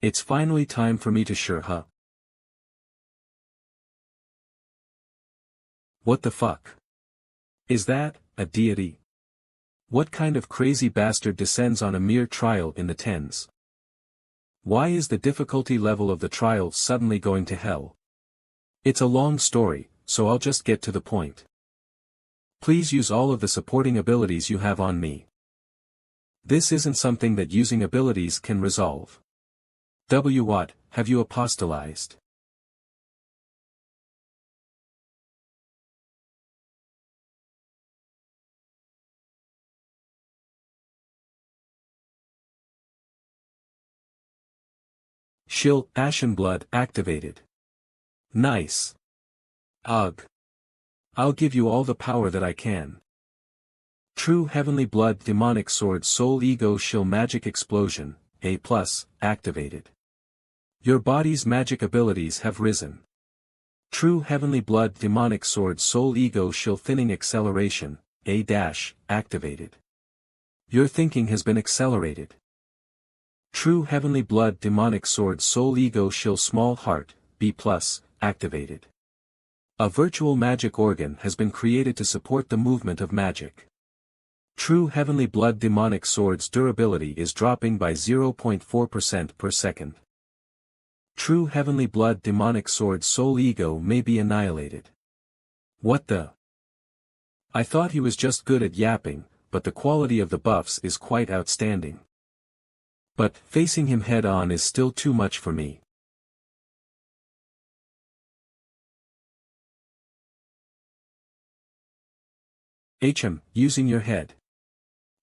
It's finally time for me to sure, huh? What the fuck? Is that a deity? What kind of crazy bastard descends on a mere trial in the tens? Why is the difficulty level of the trial suddenly going to hell? It's a long story, so I'll just get to the point. Please use all of the supporting abilities you have on me. This isn't something that using abilities can resolve. What, have you apostolized? Shill, Ashen Blood, activated. Nice. Ugh. I'll give you all the power that I can. True Heavenly Blood Demonic Sword Soul Ego Shill Magic Explosion, A+, activated. Your body's magic abilities have risen. True Heavenly Blood Demonic Sword Soul Ego Shill Thinning Acceleration, A-, activated. Your thinking has been accelerated. True Heavenly Blood Demonic Sword Soul Ego Shill Small Heart, B+, activated. A virtual magic organ has been created to support the movement of magic. True Heavenly Blood Demonic Sword's durability is dropping by 0.4% per second. True Heavenly Blood Demonic Sword Soul Ego may be annihilated. What the? I thought he was just good at yapping, but the quality of the buffs is quite outstanding. But facing him head-on is still too much for me. Using your head.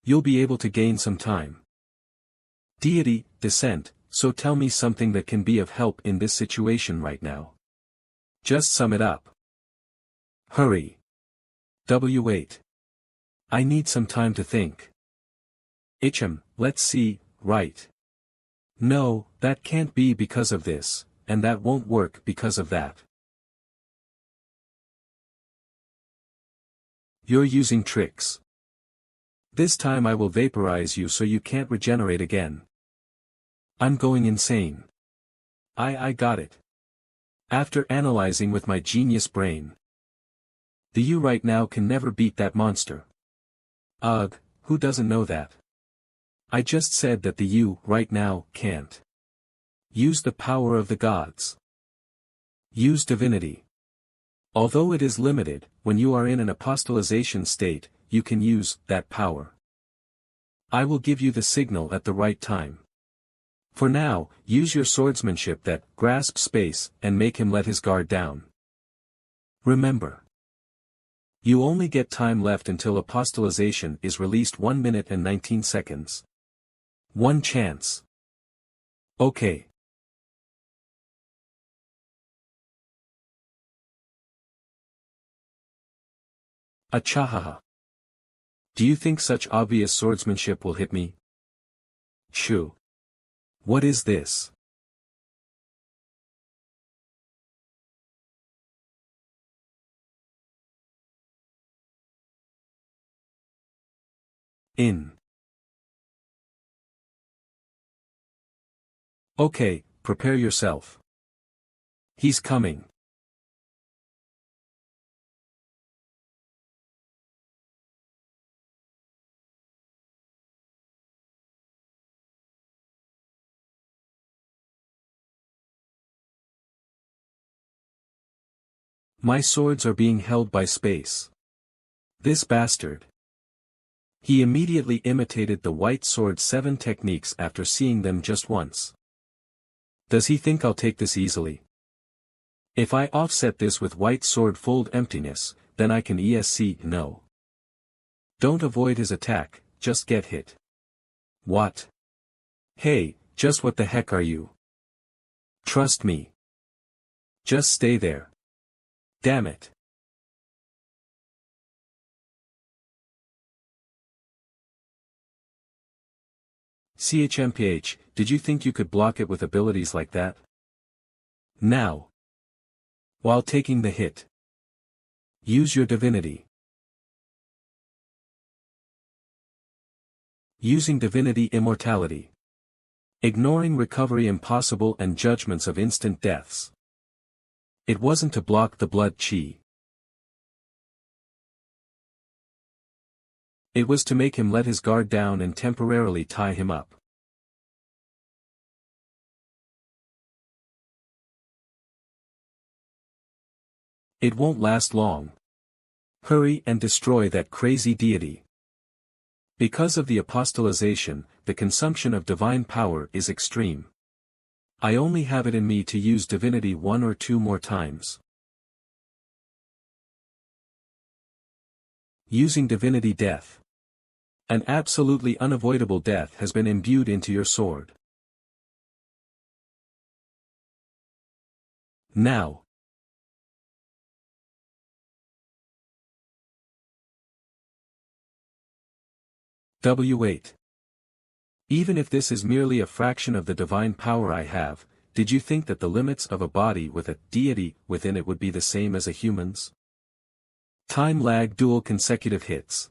You'll be able to gain some time. Deity, descent, so tell me something that can be of help in this situation right now. Just sum it up. Hurry. W8. I need some time to think. Let's see, right. No, that can't be because of this, and that won't work because of that. You're using tricks. This time I will vaporize you so you can't regenerate again. I'm going insane. I got it. After analyzing with my genius brain. The you right now can never beat that monster. Ugh, who doesn't know that? I just said that the you right now can't. Use the power of the gods. Use divinity. Although it is limited, when you are in an apostolization state, you can use that power. I will give you the signal at the right time. For now, use your swordsmanship that grasps space and make him let his guard down. Remember. You only get time left until apostolization is released 1 minute and 19 seconds. One chance. Okay. Achahaha. Do you think such obvious swordsmanship will hit me? Shoo. What is this? In. Okay, prepare yourself. He's coming. My swords are being held by space. This bastard. He immediately imitated the white sword 7 techniques after seeing them just once. Does he think I'll take this easily? If I offset this with white sword fold emptiness, then I can ESC no. Don't avoid his attack, just get hit. What? Hey, just what the heck are you? Trust me. Just stay there. Damn it. CHMPH, did you think you could block it with abilities like that? Now. While taking the hit. Use your divinity. Using divinity immortality. Ignoring recovery impossible and judgments of instant deaths. It wasn't to block the blood chi. It was to make him let his guard down and temporarily tie him up. It won't last long. Hurry and destroy that crazy deity. Because of the apostolization, the consumption of divine power is extreme. I only have it in me to use divinity 1 or 2 more times. Using divinity death. An absolutely unavoidable death has been imbued into your sword. Now. W8. Even if this is merely a fraction of the divine power I have, did you think that the limits of a body with a deity within it would be the same as a human's? Time lag dual consecutive hits.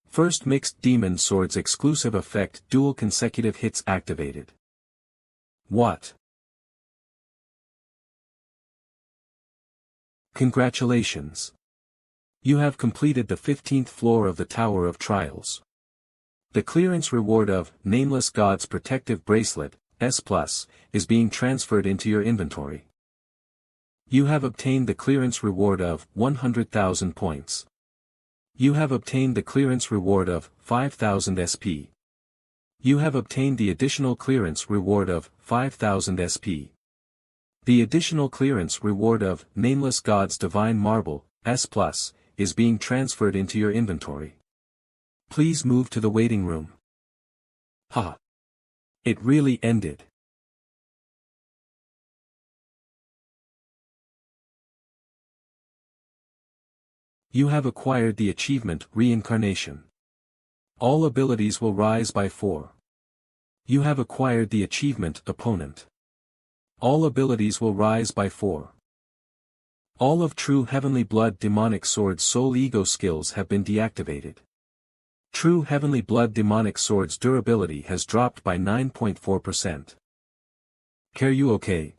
First mixed demon swords exclusive effect dual consecutive hits activated. What? Congratulations. You have completed the 15th floor of the Tower of Trials. The clearance reward of Nameless God's Protective Bracelet, S+, is being transferred into your inventory. You have obtained the clearance reward of 100,000 points. You have obtained the clearance reward of 5,000 SP. You have obtained the additional clearance reward of 5,000 SP. The additional clearance reward of Nameless God's Divine Marble, S+, is being transferred into your inventory. Please move to the waiting room. Ha! It really ended. You have acquired the achievement Reincarnation. All abilities will rise by 4. You have acquired the achievement Opponent. All abilities will rise by 4. All of True Heavenly Blood Demonic Sword's Soul Ego skills have been deactivated. True Heavenly Blood Demonic Sword's durability has dropped by 9.4%. Are you okay?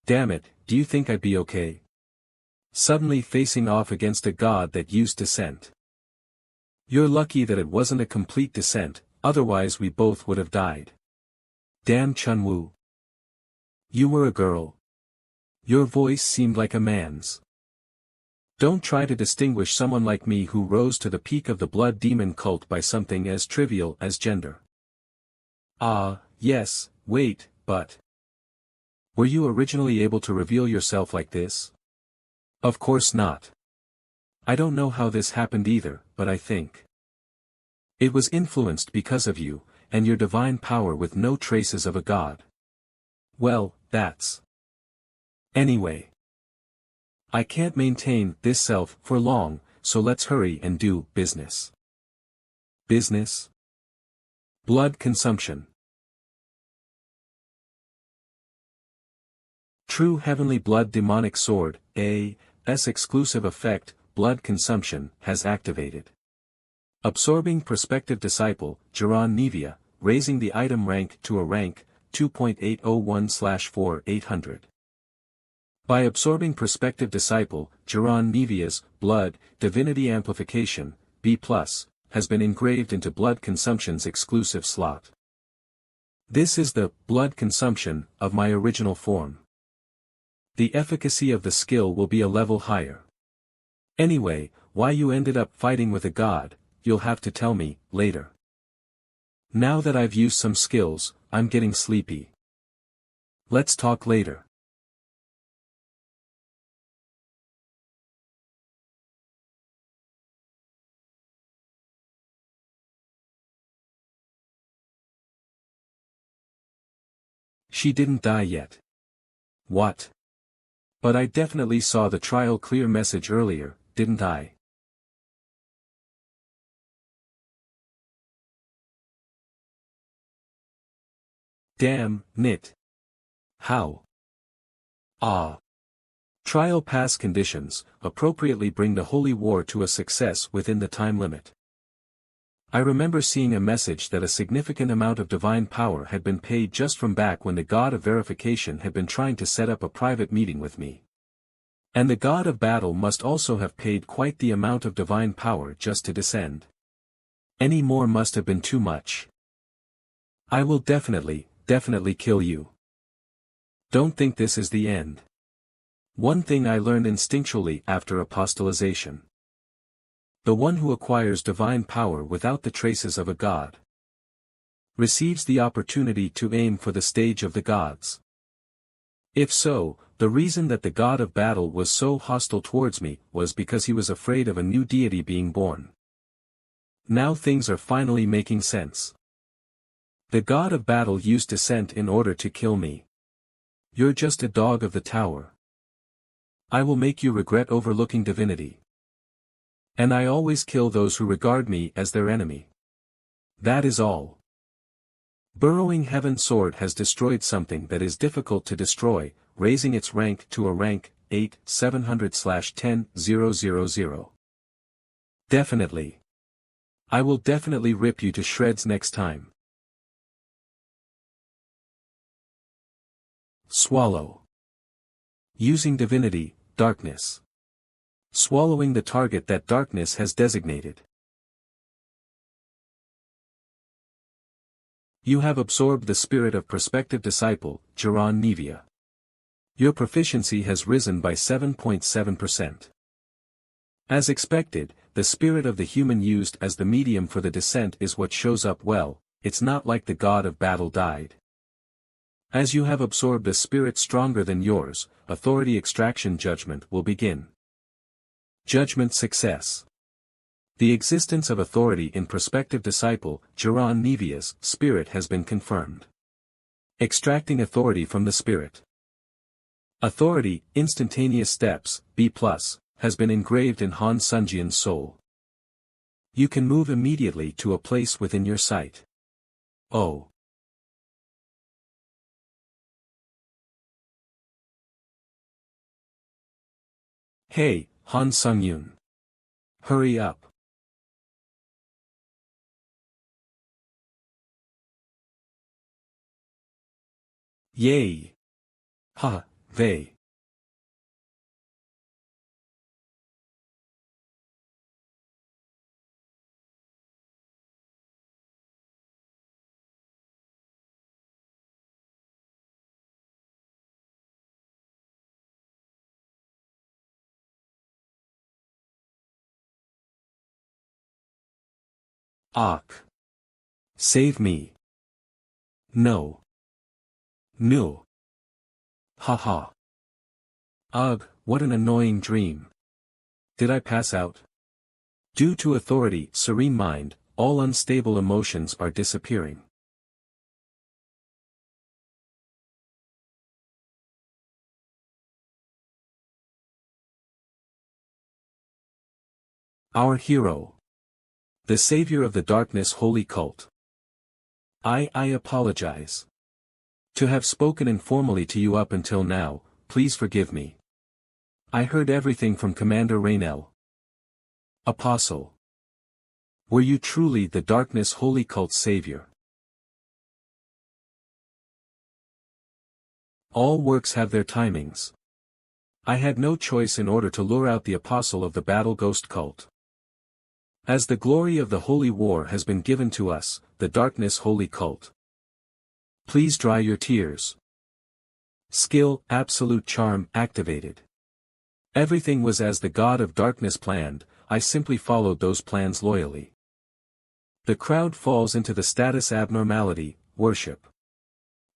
Damn it, do you think I'd be okay? Suddenly facing off against a god that used descent. You're lucky that it wasn't a complete descent, otherwise we both would have died. Damn Chunwoo. You were a girl. Your voice seemed like a man's. Don't try to distinguish someone like me who rose to the peak of the blood demon cult by something as trivial as gender. Ah, yes, wait, but... Were you originally able to reveal yourself like this? Of course not. I don't know how this happened either, but I think it was influenced because of you, and your divine power with no traces of a god. Well, that's... Anyway. I can't maintain this self for long, so let's hurry and do business. Business? Blood consumption. True Heavenly Blood Demonic Sword, A.S. exclusive effect, blood consumption, has activated. Absorbing Prospective Disciple, Jiran Nevia, raising the item rank to a rank, 2.801/4800. By absorbing Prospective Disciple, Jiran Nevia's, blood, Divinity Amplification, B+, has been engraved into blood consumption's exclusive slot. This is the blood consumption of my original form. The efficacy of the skill will be a level higher. Anyway, why you ended up fighting with a god, you'll have to tell me, later. Now that I've used some skills, I'm getting sleepy. Let's talk later. She didn't die yet. What? But I definitely saw the trial clear message earlier, didn't I? Damn, Nit. How? Ah. Trial pass conditions, appropriately bring the holy war to a success within the time limit. I remember seeing a message that a significant amount of divine power had been paid just from back when the God of verification had been trying to set up a private meeting with me. And the God of battle must also have paid quite the amount of divine power just to descend. Any more must have been too much. I will definitely kill you. Don't think this is the end. One thing I learned instinctually after apostolization. The one who acquires divine power without the traces of a god receives the opportunity to aim for the stage of the gods. If so, the reason that the god of battle was so hostile towards me was because he was afraid of a new deity being born. Now things are finally making sense. The god of battle used descent in order to kill me. You're just a dog of the tower. I will make you regret overlooking divinity. And I always kill those who regard me as their enemy. That is all. Burrowing Heaven Sword has destroyed something that is difficult to destroy, raising its rank to a rank 8 700/10 Definitely. I will definitely rip you to shreds next time. Swallow. Using divinity, darkness. Swallowing the target that darkness has designated. You have absorbed the spirit of prospective disciple, Jaron Nevia. Your proficiency has risen by 7.7%. As expected, the spirit of the human used as the medium for the descent is what shows up well. It's not like the god of battle died. As you have absorbed a spirit stronger than yours, authority extraction judgment will begin. Judgment success. The existence of authority in prospective disciple, Jaron Nevia's spirit has been confirmed. Extracting authority from the spirit. Authority, instantaneous steps, B+, has been engraved in Han Sunjian's soul. You can move immediately to a place within your sight. Oh. Hey, Han Sungyun. Hurry up. Yay. Ha, vey. Ak. Save me. No. No. Haha. Ugh, what an annoying dream. Did I pass out? Due to authority, serene mind, all unstable emotions are disappearing. Our hero. The savior of the darkness holy cult. I apologize. To have spoken informally to you up until now, please forgive me. I heard everything from Commander Raynell. Apostle. Were you truly the darkness holy cult's savior? All works have their timings. I had no choice in order to lure out the apostle of the battle ghost cult. As the glory of the holy war has been given to us, the darkness holy cult. Please dry your tears. Skill, absolute charm, activated. Everything was as the god of darkness planned, I simply followed those plans loyally. The crowd falls into the status abnormality, worship.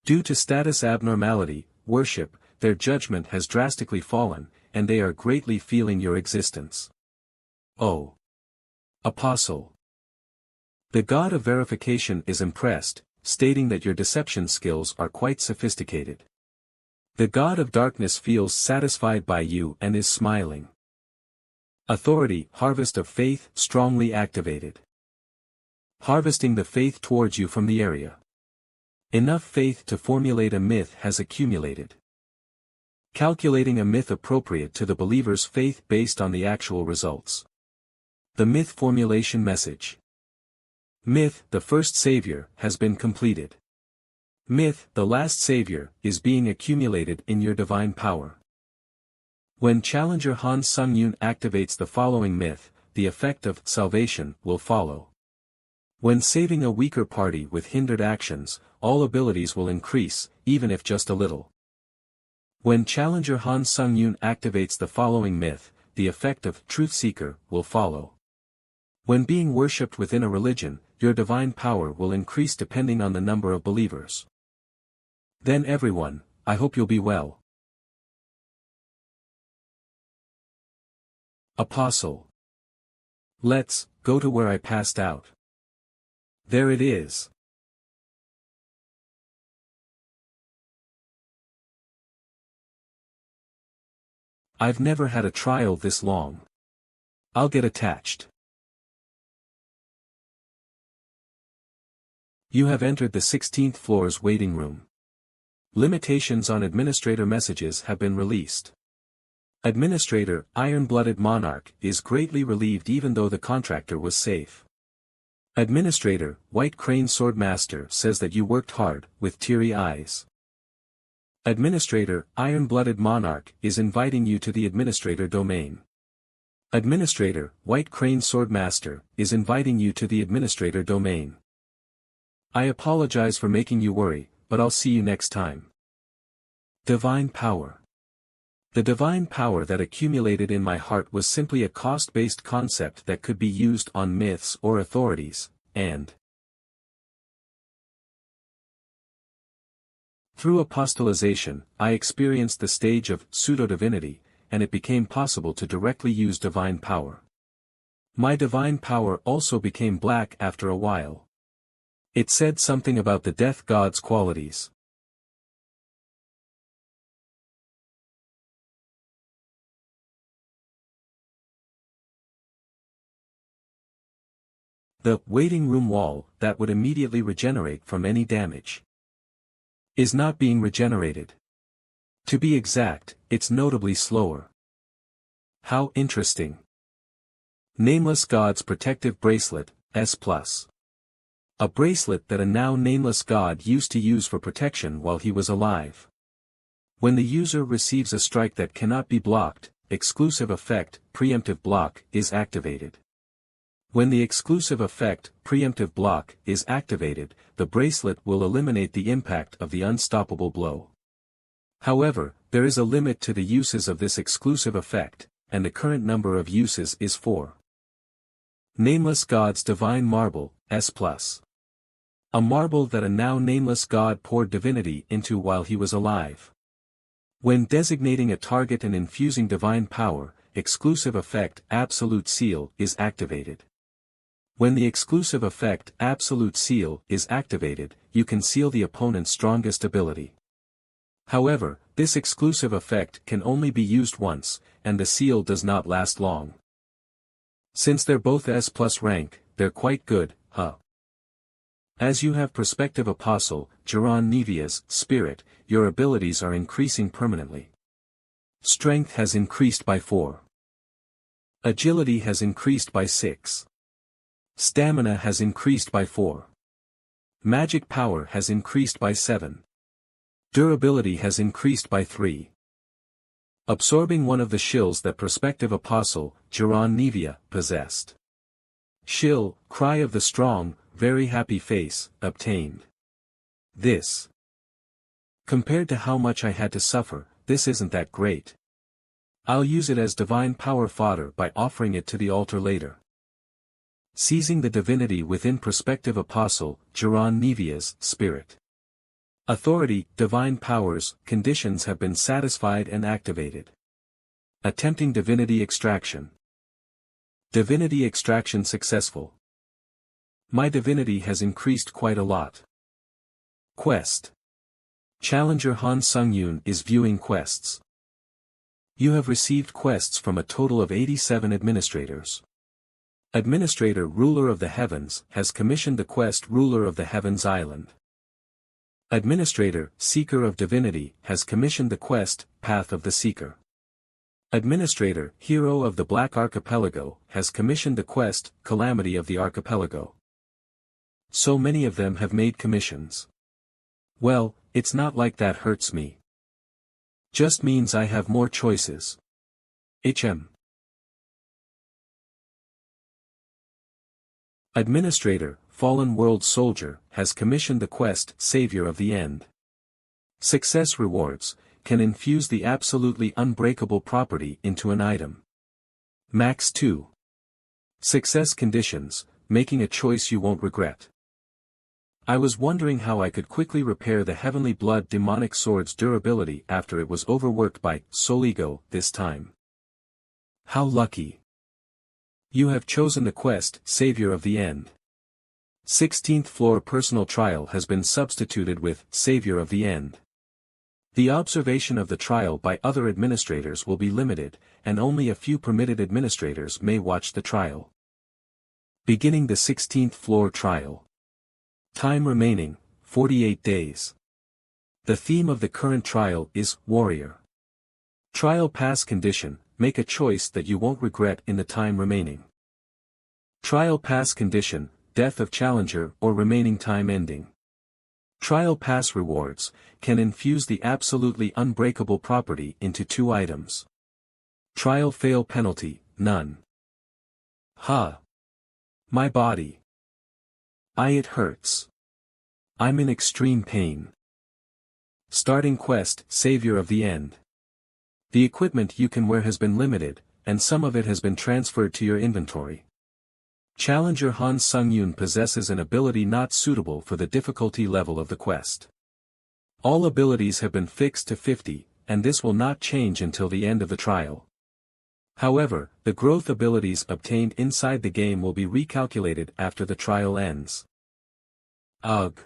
Due to status abnormality, worship, their judgment has drastically fallen, and they are greatly feeling your existence. Oh. Apostle. The god of verification is impressed, stating that your deception skills are quite sophisticated. The god of darkness feels satisfied by you and is smiling. Authority, harvest of faith, strongly activated. Harvesting the faith towards you from the area. Enough faith to formulate a myth has accumulated. Calculating a myth appropriate to the believer's faith based on the actual results. The myth formulation message. Myth, the first savior, has been completed. Myth, the last savior, is being accumulated in your divine power. When Challenger Han Sung-yoon activates the following myth, the effect of salvation will follow. When saving a weaker party with hindered actions, all abilities will increase, even if just a little. When Challenger Han Sung-yoon activates the following myth, the effect of truth seeker will follow. When being worshipped within a religion, your divine power will increase depending on the number of believers. Then everyone, I hope you'll be well. Apostle. Let's go to where I passed out. There it is. I've never had a trial this long. I'll get attached. You have entered the 16th floor's waiting room. Limitations on administrator messages have been released. Administrator, Iron-Blooded Monarch, is greatly relieved even though the contractor was safe. Administrator, White Crane Swordmaster says that you worked hard, with teary eyes. Administrator, Iron-Blooded Monarch, is inviting you to the Administrator domain. Administrator, White Crane Swordmaster, is inviting you to the Administrator domain. I apologize for making you worry, but I'll see you next time. Divine Power. The divine power that accumulated in my heart was simply a cost-based concept that could be used on myths or authorities, and through apostolization, I experienced the stage of pseudo-divinity, and it became possible to directly use divine power. My divine power also became black after a while. It said something about the death god's qualities. The waiting room wall that would immediately regenerate from any damage is not being regenerated. To be exact, it's notably slower. How interesting. Nameless God's Protective Bracelet, S+. A bracelet that a now nameless god used to use for protection while he was alive. When the user receives a strike that cannot be blocked, exclusive effect, preemptive block, is activated. When the exclusive effect, preemptive block, is activated, the bracelet will eliminate the impact of the unstoppable blow. However, there is a limit to the uses of this exclusive effect, and the current number of uses is 4. Nameless God's Divine Marble, S+. A marble that a now nameless god poured divinity into while he was alive. When designating a target and infusing divine power, exclusive effect, Absolute Seal, is activated. When the exclusive effect, Absolute Seal, is activated, you can seal the opponent's strongest ability. However, this exclusive effect can only be used once, and the seal does not last long. Since they're both S+ rank, they're quite good, huh? As you have Prospective Apostle, Jiran Nevia's spirit, your abilities are increasing permanently. Strength has increased by 4. Agility has increased by 6. Stamina has increased by 4. Magic power has increased by 7. Durability has increased by 3. Absorbing one of the shills that Prospective Apostle, Jiran Nevia, possessed. Shill, Cry of the Strong, Very Happy Face, obtained. This. Compared to how much I had to suffer, this isn't that great. I'll use it as divine power fodder by offering it to the altar later. Seizing the divinity within Prospective Apostle, Jiran Nevia's spirit. Authority, divine powers, conditions have been satisfied and activated. Attempting divinity extraction. Divinity extraction successful. My divinity has increased quite a lot. Quest. Challenger Han Sung-yoon is viewing quests. You have received quests from a total of 87 administrators. Administrator Ruler of the Heavens has commissioned the quest Ruler of the Heavens Island. Administrator Seeker of Divinity has commissioned the quest Path of the Seeker. Administrator Hero of the Black Archipelago has commissioned the quest Calamity of the Archipelago. So many of them have made commissions. Well, it's not like that hurts me. Just means I have more choices. Administrator, Fallen World Soldier, has commissioned the quest, Savior of the End. Success rewards, can infuse the absolutely unbreakable property into an item. Max 2. Success conditions, making a choice you won't regret. I was wondering how I could quickly repair the Heavenly Blood demonic sword's durability after it was overworked by Soul Ego this time. How lucky. You have chosen the quest, Savior of the End. 16th floor personal trial has been substituted with Savior of the End. The observation of the trial by other administrators will be limited, and only a few permitted administrators may watch the trial. Beginning the 16th floor trial. Time remaining, 48 days. The theme of the current trial is Warrior. Trial pass condition, make a choice that you won't regret in the time remaining. Trial pass condition, death of challenger or remaining time ending. Trial pass rewards, can infuse the absolutely unbreakable property into 2 items. Trial fail penalty, none. My body. It hurts. I'm in extreme pain. Starting quest, Savior of the End. The equipment you can wear has been limited, and some of it has been transferred to your inventory. Challenger Han Sung-yoon possesses an ability not suitable for the difficulty level of the quest. All abilities have been fixed to 50, and this will not change until the end of the trial. However, the growth abilities obtained inside the game will be recalculated after the trial ends. Ugh.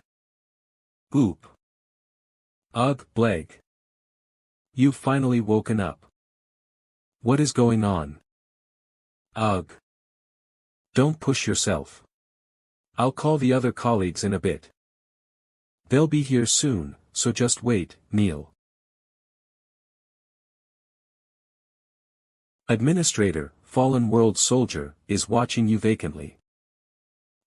Oop. Ugh, Bleg. You've finally woken up. What is going on? Ugh. Don't push yourself. I'll call the other colleagues in a bit. They'll be here soon, so just wait, Neil. Administrator, Fallen World Soldier, is watching you vacantly.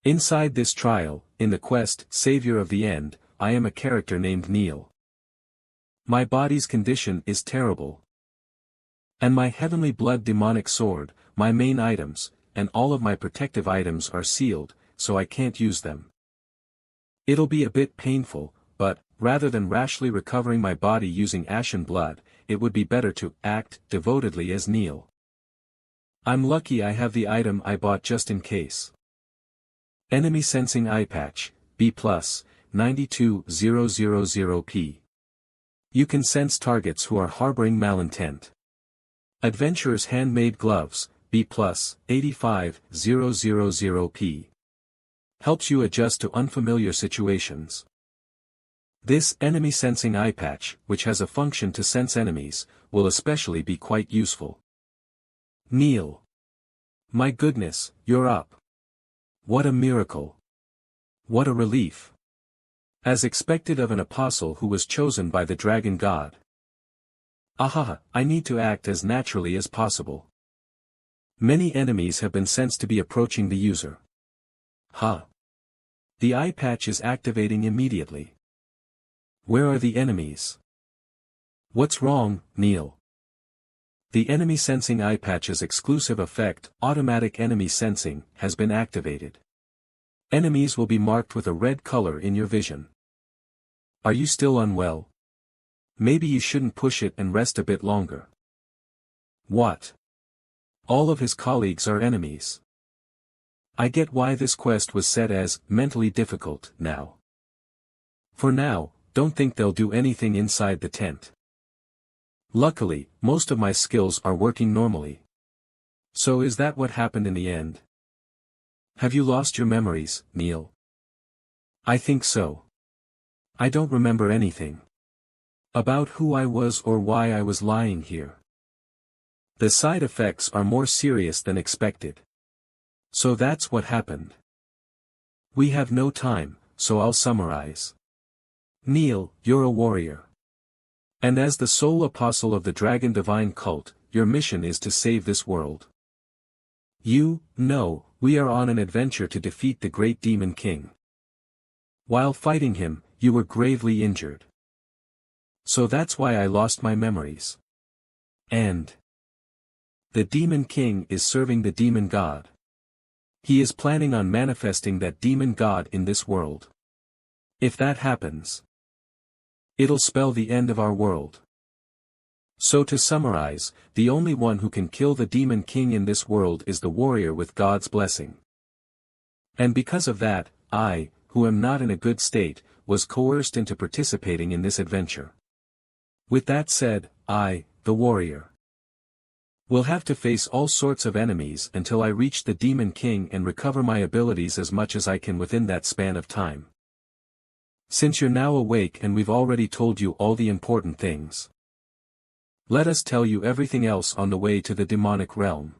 Inside this trial, in the quest, Savior of the End, I am a character named Neil. My body's condition is terrible. And my Heavenly Blood demonic sword, my main items, and all of my protective items are sealed, so I can't use them. It'll be a bit painful, but, rather than rashly recovering my body using ashen blood, it would be better to act devotedly as Neil. I'm lucky I have the item I bought just in case. Enemy Sensing Eye Patch, B+, 92000P. You can sense targets who are harboring malintent. Adventurer's Handmade Gloves, B+, 85000P. Helps you adjust to unfamiliar situations. This Enemy Sensing Eye Patch, which has a function to sense enemies, will especially be quite useful. Neil. My goodness, you're up. What a miracle. What a relief. As expected of an apostle who was chosen by the dragon god. I need to act as naturally as possible. Many enemies have been sensed to be approaching the user. The eye patch is activating immediately. Where are the enemies? What's wrong, Neil? The Enemy Sensing Eye Patch's exclusive effect, Automatic Enemy Sensing, has been activated. Enemies will be marked with a red color in your vision. Are you still unwell? Maybe you shouldn't push it and rest a bit longer. What? All of his colleagues are enemies. I get why this quest was set as mentally difficult now. For now, don't think they'll do anything inside the tent. Luckily, most of my skills are working normally. So is that what happened in the end? Have you lost your memories, Neil? I think so. I don't remember anything. About who I was or why I was lying here. The side effects are more serious than expected. So that's what happened. We have no time, so I'll summarize. Neil, you're a warrior. And as the sole apostle of the Dragon Divine cult, your mission is to save this world. We are on an adventure to defeat the great demon king. While fighting him, you were gravely injured. So that's why I lost my memories. And the Demon King is serving the Demon God. He is planning on manifesting that Demon God in this world. If that happens, it'll spell the end of our world. So to summarize, the only one who can kill the Demon King in this world is the warrior with God's blessing. And because of that, I, who am not in a good state, was coerced into participating in this adventure. With that said, I, the warrior, will have to face all sorts of enemies until I reach the Demon King and recover my abilities as much as I can within that span of time. Since you're now awake and we've already told you all the important things, let us tell you everything else on the way to the demonic realm.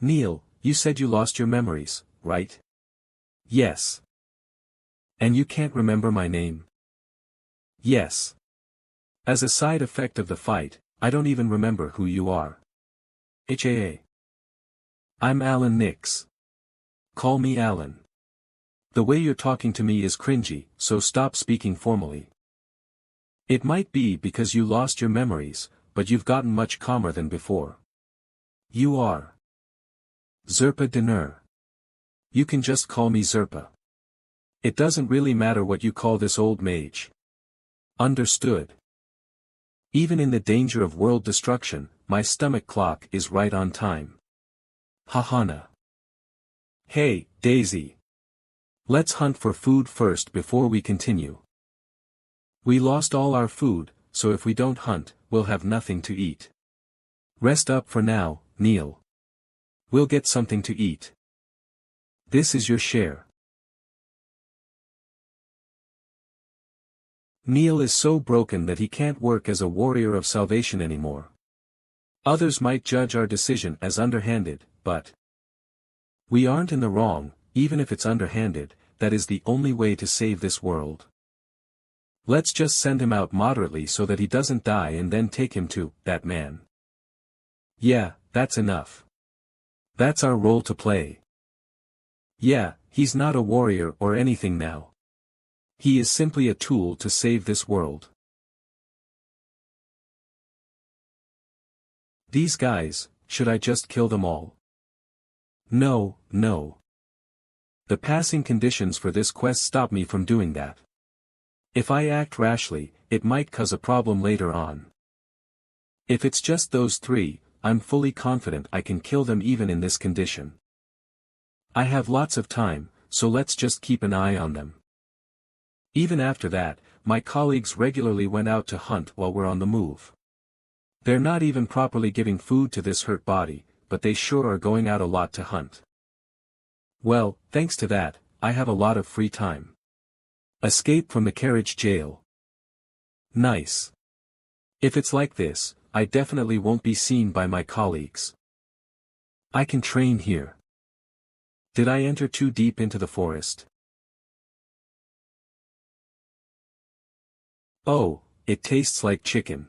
Neil, you said you lost your memories, right? Yes. And you can't remember my name? Yes. As a side effect of the fight, I don't even remember who you are. I'm Alan Nix. Call me Alan. The way you're talking to me is cringy, so stop speaking formally. It might be because you lost your memories, but you've gotten much calmer than before. You are Zerpa Denur. You can just call me Zerpa. It doesn't really matter what you call this old mage. Understood? Even in the danger of world destruction, my stomach clock is right on time. Hahana. Hey, Daisy. Let's hunt for food first before we continue. We lost all our food, so if we don't hunt, we'll have nothing to eat. Rest up for now, Neil. We'll get something to eat. This is your share. Neil is so broken that he can't work as a warrior of salvation anymore. Others might judge our decision as underhanded, but we aren't in the wrong. Even if it's underhanded, that is the only way to save this world. Let's just send him out moderately so that he doesn't die and then take him to that man. Yeah, that's enough. That's our role to play. Yeah, he's not a warrior or anything now. He is simply a tool to save this world. These guys, should I just kill them all? No, no. The passing conditions for this quest stop me from doing that. If I act rashly, it might cause a problem later on. If it's just those three, I'm fully confident I can kill them even in this condition. I have lots of time, so let's just keep an eye on them. Even after that, my colleagues regularly went out to hunt while we're on the move. They're not even properly giving food to this hurt body, but they sure are going out a lot to hunt. Well, thanks to that, I have a lot of free time. Escape from the carriage jail. Nice. If it's like this, I definitely won't be seen by my colleagues. I can train here. Did I enter too deep into the forest? Oh, it tastes like chicken.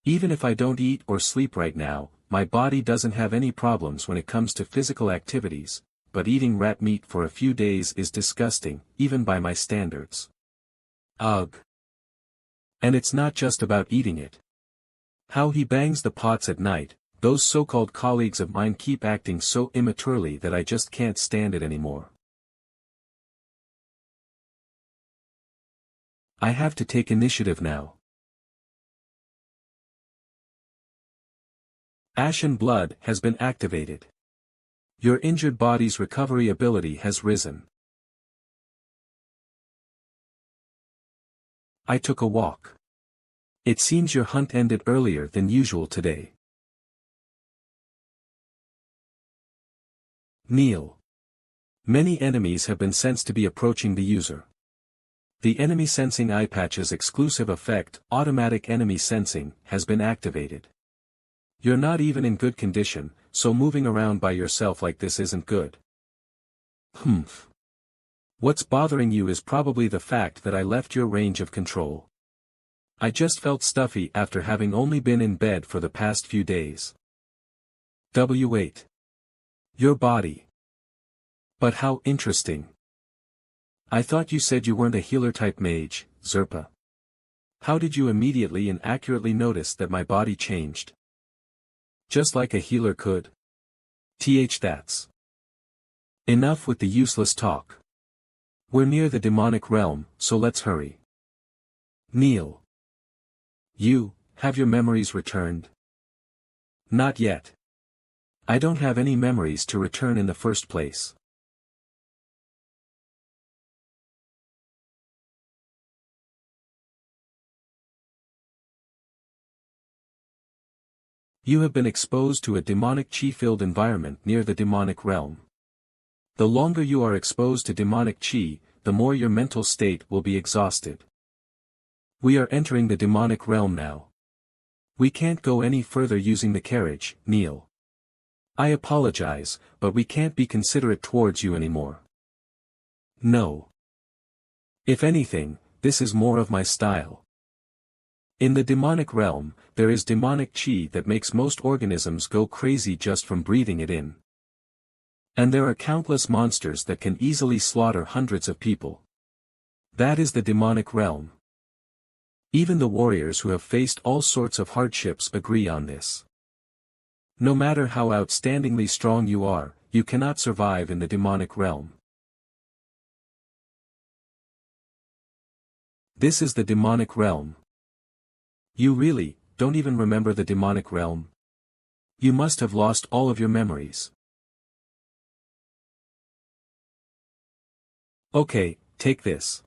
Even if I don't eat or sleep right now, my body doesn't have any problems when it comes to physical activities, but eating rat meat for a few days is disgusting, even by my standards. Ugh. And it's not just about eating it. How he bangs the pots at night, those so-called colleagues of mine keep acting so immaturely that I just can't stand it anymore. I have to take initiative now. Ashen Blood has been activated. Your injured body's recovery ability has risen. I took a walk. It seems your hunt ended earlier than usual today. Neil. Many enemies have been sensed to be approaching the user. The enemy sensing eye patch's exclusive effect, automatic enemy sensing, has been activated. You're not even in good condition, so moving around by yourself like this isn't good. Humph. What's bothering you is probably the fact that I left your range of control. I just felt stuffy after having only been in bed for the past few days. W8. Your body. But how interesting. I thought you said you weren't a healer-type mage, Zerpa. How did you immediately and accurately notice that my body changed? Just like a healer could. That's enough with the useless talk. We're near the demonic realm, so let's hurry. Kneel. You, have your memories returned? Not yet. I don't have any memories to return in the first place. You have been exposed to a demonic chi-filled environment near the demonic realm. The longer you are exposed to demonic chi, the more your mental state will be exhausted. We are entering the demonic realm now. We can't go any further using the carriage, Neil. I apologize, but we can't be considerate towards you anymore. No. If anything, this is more of my style. In the demonic realm, there is demonic chi that makes most organisms go crazy just from breathing it in. And there are countless monsters that can easily slaughter hundreds of people. That is the demonic realm. Even the warriors who have faced all sorts of hardships agree on this. No matter how outstandingly strong you are, you cannot survive in the demonic realm. This is the demonic realm. You really, don't even remember the demonic realm? You must have lost all of your memories. Okay, take this.